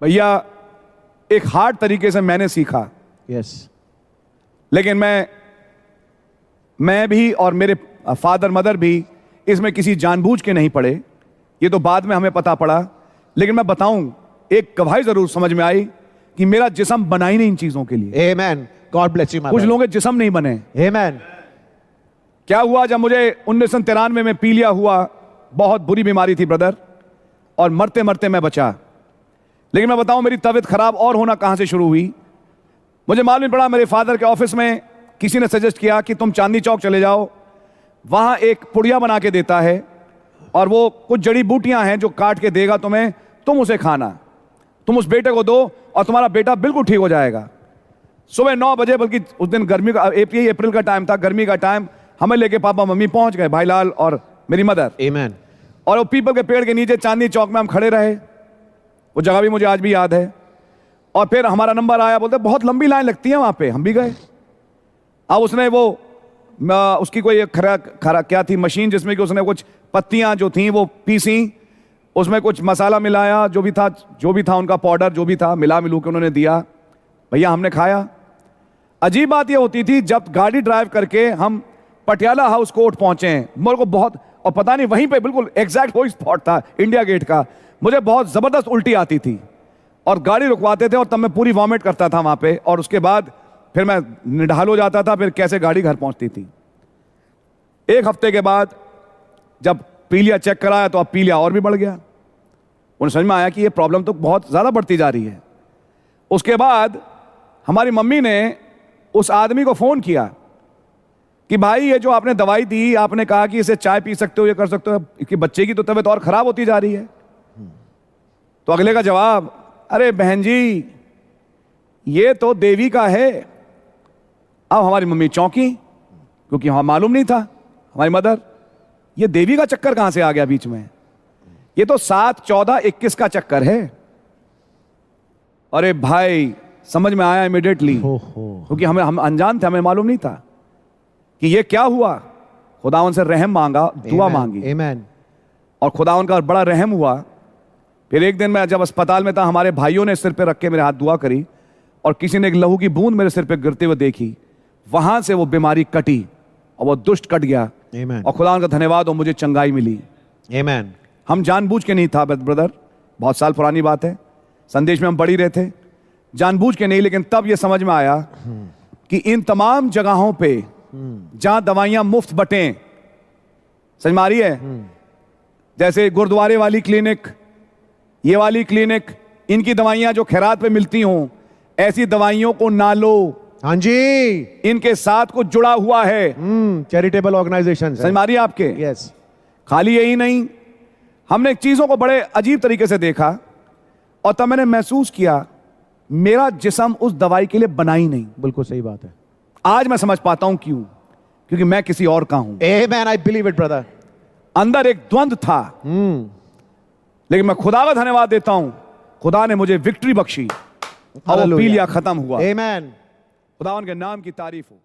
भैया एक हार्ड तरीके से मैंने सीखा। यस। लेकिन मैं भी और मेरे फादर मदर भी इसमें किसी जानबूझ के नहीं पड़े, ये तो बाद में हमें पता पड़ा। लेकिन मैं बताऊं, एक गवाही जरूर समझ में आई कि मेरा जिस्म बना ही नहीं इन चीजों के लिए। आमेन। God bless you. कुछ लोगों के जिस्म नहीं बने। आमेन। क्या हुआ, जब मुझे 1993 में पीलिया हुआ, बहुत बुरी बीमारी थी ब्रदर, और मरते मरते मैं बचा। लेकिन मैं बताऊं, मेरी तबीयत खराब और होना कहां से शुरू हुई, मुझे मालूम नहीं पड़ा। मेरे फादर के ऑफिस में किसी ने सजेस्ट किया कि तुम चांदनी चौक चले जाओ, वहां एक पुड़िया बना के देता है और वो कुछ जड़ी बूटियां हैं जो काट के देगा तुम्हें, तुम उसे खाना, तुम उस बेटे को दो और तुम्हारा बेटा बिल्कुल ठीक हो जाएगा। सुबह 9 बजे, बल्कि उस दिन गर्मी का अप्रैल का टाइम था, गर्मी का टाइम, हमें लेके पापा मम्मी पहुंच गए, भाई लाल और मेरी मदर। आमेन। और वो पीपल के पेड़ के नीचे चांदनी चौक में हम खड़े रहे, वो जगह भी मुझे आज भी याद है। और फिर हमारा नंबर आया, बोलते बहुत लंबी लाइन लगती है वहां पे, हम भी गए। अब उसने वो उसकी कोई खरा क्या थी मशीन, जिसमें कि उसने कुछ पत्तियां जो थी वो पीसी, उसमें कुछ मसाला मिलाया, जो भी था उनका पाउडर जो भी था, मिलू के उन्होंने दिया। भैया हमने खाया। अजीब बात ये होती थी, जब गाड़ी ड्राइव करके हम पटियाला हाउस कोर्ट पहुंचे, मेरे को बहुत, और पता नहीं वहीं पे बिल्कुल एग्जैक्ट वही स्पॉट था इंडिया गेट का, मुझे बहुत जबरदस्त उल्टी आती थी और गाड़ी रुकवाते थे और तब मैं पूरी वॉमिट करता था वहां पे, और उसके बाद फिर मैं निढाल हो जाता था, फिर कैसे गाड़ी घर पहुंचती थी। एक हफ्ते के बाद जब पीलिया चेक कराया तो अब पीलिया और भी बढ़ गया। उन्हें समझ में आया कि ये प्रॉब्लम तो बहुत ज्यादा बढ़ती जा रही है। उसके बाद हमारी मम्मी ने उस आदमी को फोन किया कि भाई ये जो आपने दवाई दी, आपने कहा कि इसे चाय पी सकते हो, ये कर सकते हो, इसकी बच्चे की तो तबीयत और खराब होती जा रही है। तो अगले का जवाब, अरे बहन जी ये तो देवी का है। अब हमारी मम्मी चौंकी, क्योंकि हमें मालूम नहीं था, हमारी मदर, ये देवी का चक्कर कहां से आ गया बीच में, ये तो 7, 14, 21 का चक्कर है। अरे भाई समझ में आया इमीडिएटली, क्योंकि हम अनजान थे, हमें मालूम नहीं था कि ये क्या हुआ। खुदावन से रहम मांगा, दुआ मांगी, आमेन। और खुदावन का बड़ा रहम हुआ। फिर एक दिन मैं जब अस्पताल में था, हमारे भाइयों ने सिर पे रख के मेरे हाथ दुआ करी और किसी ने एक लहू की बूंद मेरे सिर पे गिरते हुए देखी, वहां से वो बीमारी कटी और वो दुष्ट कट गया। आमेन। और खुदावन का धन्यवाद हो, मुझे चंगाई मिली। आमेन। हम जानबूझ के नहीं था ब्रदर, बहुत साल पुरानी बात है, संदेश में हम पढ़ ही रहे थे, जानबूझ के नहीं। लेकिन तब ये समझ में आया कि इन तमाम जगहों पे जहां दवाइयां मुफ्त बटें, समझ में आ रही है, जैसे गुरुद्वारे वाली क्लिनिक, ये वाली क्लिनिक, इनकी दवाइयां जो खैरात पे मिलती हों, ऐसी दवाइयों को ना लो। हाँ जी, इनके साथ कुछ जुड़ा हुआ है, चैरिटेबल ऑर्गेनाइजेशन। समझ में आ रही है आपके? यस। खाली यही नहीं, हमने चीजों को बड़े अजीब तरीके से देखा और तब मैंने महसूस किया मेरा जिस्म उस दवाई के लिए बना ही नहीं। बिल्कुल सही बात है। आज मैं समझ पाता हूं क्यों, क्योंकि मैं किसी और का हूं। आमेन, आई बिलीव इट ब्रदर। अंदर एक द्वंद था, लेकिन मैं खुदा का धन्यवाद देता हूं, खुदा ने मुझे विक्ट्री बख्शी और वो पीलिया खत्म हुआ। आमेन। खुदावन के नाम की तारीफ हो।